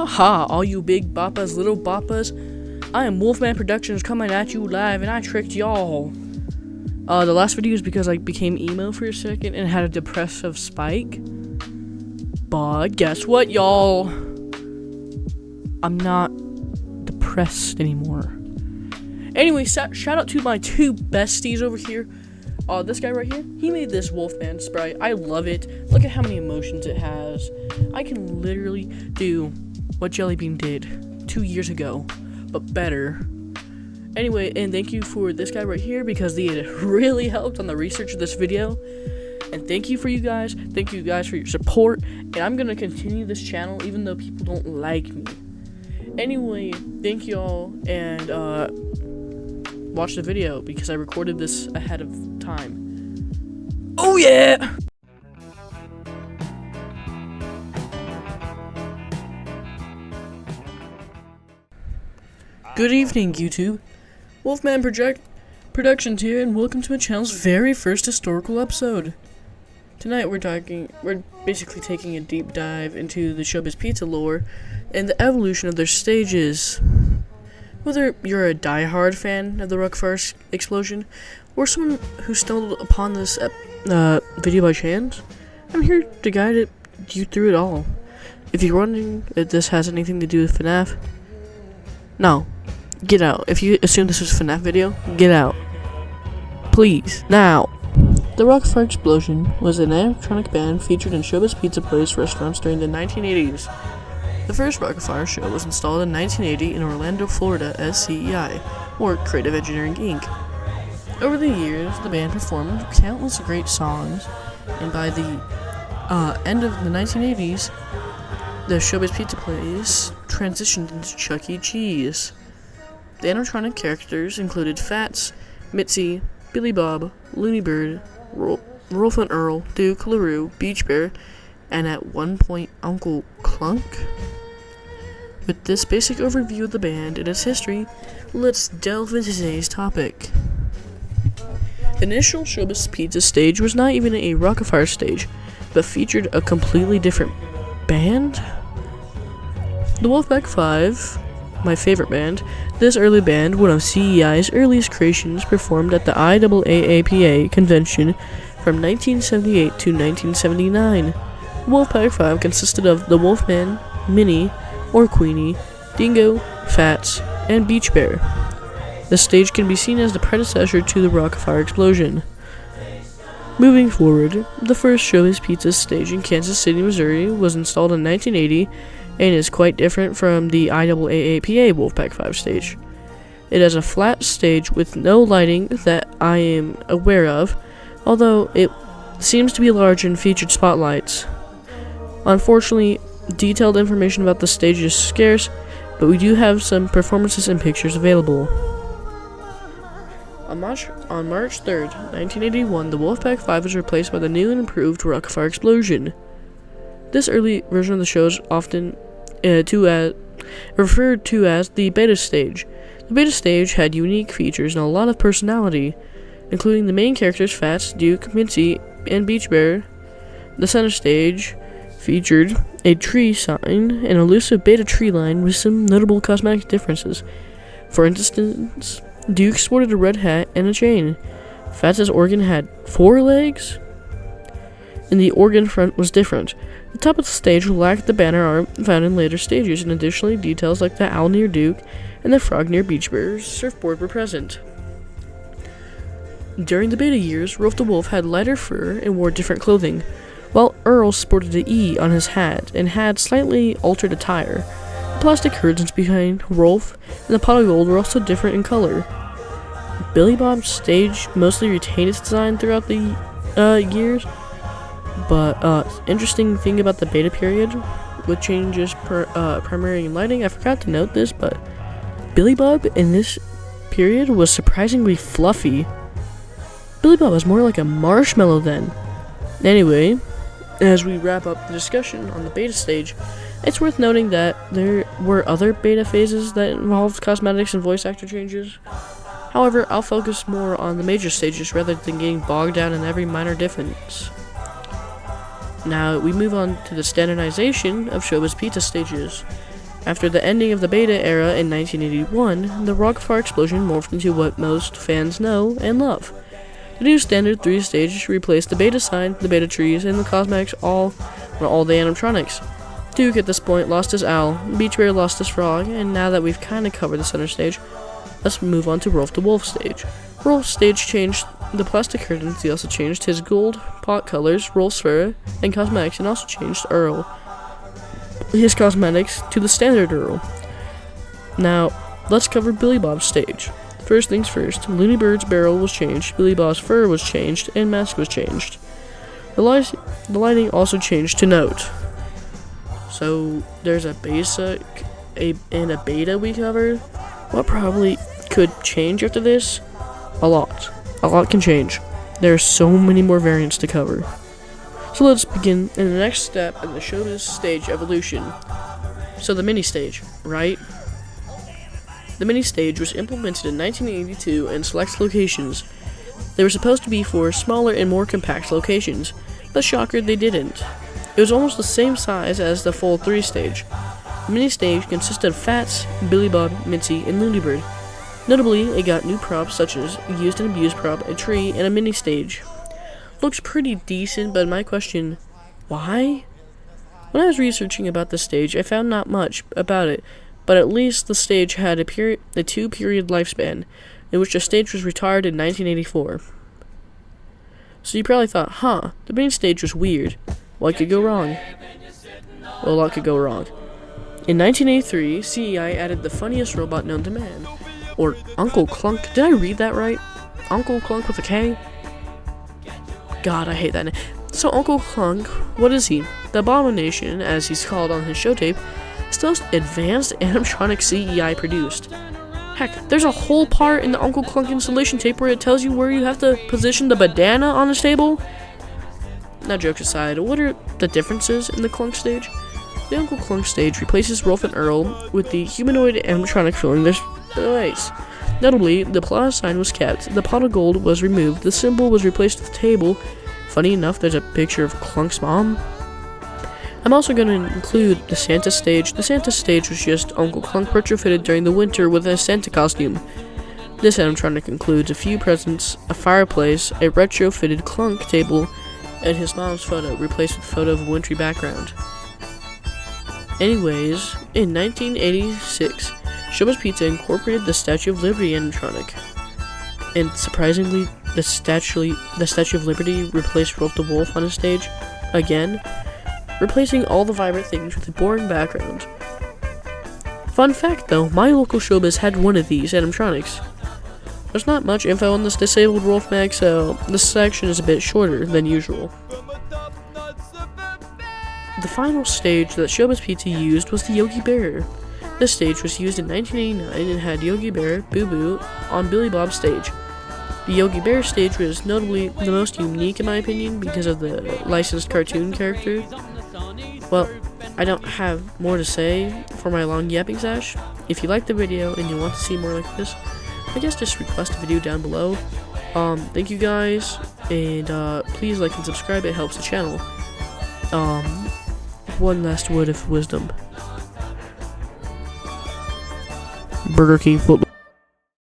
Ha, all you big boppas, little boppas. I am Wolfman Productions coming at you live, and I tricked y'all. The last video is because I became emo for a second and had a depressive spike. But guess what, y'all? I'm not depressed anymore. Anyway, shout out to my two besties over here. This guy right here, he made this Wolfman sprite. I love it. Look at how many emotions it has. I can literally do what Jellybean did 2 years ago, but better. Anyway, and thank you for this guy right here because he had really helped on the research of this video. And thank you for you guys. Thank you guys for your support. And I'm going to continue this channel even though people don't like me. Anyway, thank you all, and watch the video because I recorded this ahead of time. Oh yeah! Good evening, YouTube. Wolfman Productions here, and welcome to my channel's very first historical episode. Tonight we're basically taking a deep dive into the Showbiz Pizza lore and the evolution of their stages. Whether you're a die-hard fan of the Rockfire explosion, or someone who stumbled upon this video by chance, I'm here to guide you through it all. If you're wondering if this has anything to do with FNAF, no. Get out. If you assume this was a FNAF video, get out. Please, now. The Rockfire Explosion was an electronic band featured in Showbiz Pizza Place restaurants during the 1980s. The first Rockfire show was installed in 1980 in Orlando, Florida as CEI, or Creative Engineering Inc. Over the years, the band performed countless great songs, and by the end of the 1980s, the Showbiz Pizza Place transitioned into Chuck E. Cheese. The animatronic characters included Fats, Mitzi, Billy Bob, Looney Bird, Rolf and Earl, Duke, LaRue, Beach Bear, and at one point Uncle Clunk. With this basic overview of the band and its history, let's delve into today's topic. The initial Showbiz Pizza stage was not even a Rockfire stage, but featured a completely different band? The Wolfpack 5, my favorite band, this early band, one of CEI's earliest creations, performed at the IAAPA convention from 1978 to 1979. Wolfpack 5 consisted of the Wolfman, Minnie, or Queenie, Dingo, Fats, and Beach Bear. The stage can be seen as the predecessor to the Rockfire Explosion. Moving forward, the first Showbiz Pizza stage in Kansas City, Missouri was installed in 1980 and is quite different from the IAAPA Wolfpack 5 stage. It has a flat stage with no lighting that I am aware of, although it seems to be large and featured spotlights. Unfortunately, detailed information about the stage is scarce, but we do have some performances and pictures available. On March 3rd, 1981, the Wolfpack 5 was replaced by the new and improved Rockfire Explosion. This early version of the show is often referred to as the beta stage. The beta stage had unique features and a lot of personality, including the main characters Fats, Duke, Mitzi, and Beach Bear. The center stage featured a tree sign, an elusive beta tree line with some notable cosmetic differences. For instance, Duke sported a red hat and a chain. Fats' organ had 4 legs, and the organ front was different. The top of the stage lacked the banner art found in later stages, and additionally details like the owl near Duke and the frog near Beach Bear's surfboard were present. During the beta years, Rolf the Wolf had lighter fur and wore different clothing, while Earl sported an E on his hat and had slightly altered attire. The plastic curtains behind Rolf and the pot of gold were also different in color. Billy Bob's stage mostly retained its design throughout the years, but interesting thing about the beta period, with changes primarily in lighting, I forgot to note this, but Billy Bob in this period was surprisingly fluffy. Billy Bob was more like a marshmallow then. Anyway, as we wrap up the discussion on the beta stage, it's worth noting that there were other beta phases that involved cosmetics and voice actor changes. However, I'll focus more on the major stages rather than getting bogged down in every minor difference. Now, we move on to the standardization of Showbiz Pizza stages. After the ending of the beta era in 1981, the rockfire explosion morphed into what most fans know and love. The new standard 3-stage replaced the beta sign, the beta trees, and the cosmetics, all the animatronics. Duke at this point lost his owl, Beach Bear lost his frog, and now that we've kinda covered the center stage, let's move on to Rolf the Wolf stage. Rolf's stage changed the plastic curtains, he also changed his gold pot colors, Rolf's fur, and cosmetics, and also changed Earl, his cosmetics, to the standard Earl. Now, let's cover Billy Bob's stage. First things first, Looney Bird's barrel was changed, Billy Bob's fur was changed, and mask was changed. The lighting also changed to note. So, there's a basic and a beta we covered. What probably could change after this? A lot. A lot can change. There are so many more variants to cover. So let's begin in the next step in the Showbiz stage evolution. So the mini stage, right? The mini stage was implemented in 1982 in select locations. They were supposed to be for smaller and more compact locations, but shocker, they didn't. It was almost the same size as the full 3-stage. The mini stage consisted of Fats, Billy Bob, Mitzi, and Looney Bird. Notably, it got new props such as a used and abused prop, a tree, and a mini stage. Looks pretty decent, but my question, why? When I was researching about the stage, I found not much about it, but at least the stage had a 2-period lifespan, in which the stage was retired in 1984. So you probably thought, the main stage was weird. What could go wrong? Well, a lot could go wrong. In 1983, CEI added the funniest robot known to man, or Uncle Clunk. Did I read that right? Uncle Clunk with a K? God, I hate that name. So Uncle Clunk, what is he? The Abomination, as he's called on his show tape, is the most advanced animatronic CEI produced. Heck, there's a whole part in the Uncle Clunk installation tape where it tells you where you have to position the bandana on his table. Now, jokes aside, what are the differences in the Clunk stage? The Uncle Clunk stage replaces Rolf and Earl with the humanoid animatronic filling their space. Notably, the plus sign was kept, the pot of gold was removed, the symbol was replaced with the table. Funny enough, there's a picture of Clunk's mom. I'm also going to include the Santa stage. The Santa stage was just Uncle Clunk retrofitted during the winter with a Santa costume. This animatronic includes a few presents, a fireplace, a retrofitted Clunk table, and his mom's photo, replaced with a photo of a wintry background. Anyways, in 1986, Showbiz Pizza incorporated the Statue of Liberty animatronic. And surprisingly, the Statue of Liberty replaced Rolf the Wolf on his stage, again, replacing all the vibrant things with a boring background. Fun fact though, my local Showbiz had one of these animatronics. There's not much info on this disabled Rolf mag, so this section is a bit shorter than usual. The final stage that Showbiz Pizza used was the Yogi Bear. This stage was used in 1989 and had Yogi Bear, Boo Boo, on Billy Bob's stage. The Yogi Bear stage was notably the most unique in my opinion because of the licensed cartoon character. Well, I don't have more to say for my long yapping sash. If you liked the video and you want to see more like this, I guess just request a video down below. Thank you guys, and please like and subscribe, it helps the channel. One last word of wisdom. Burger King football.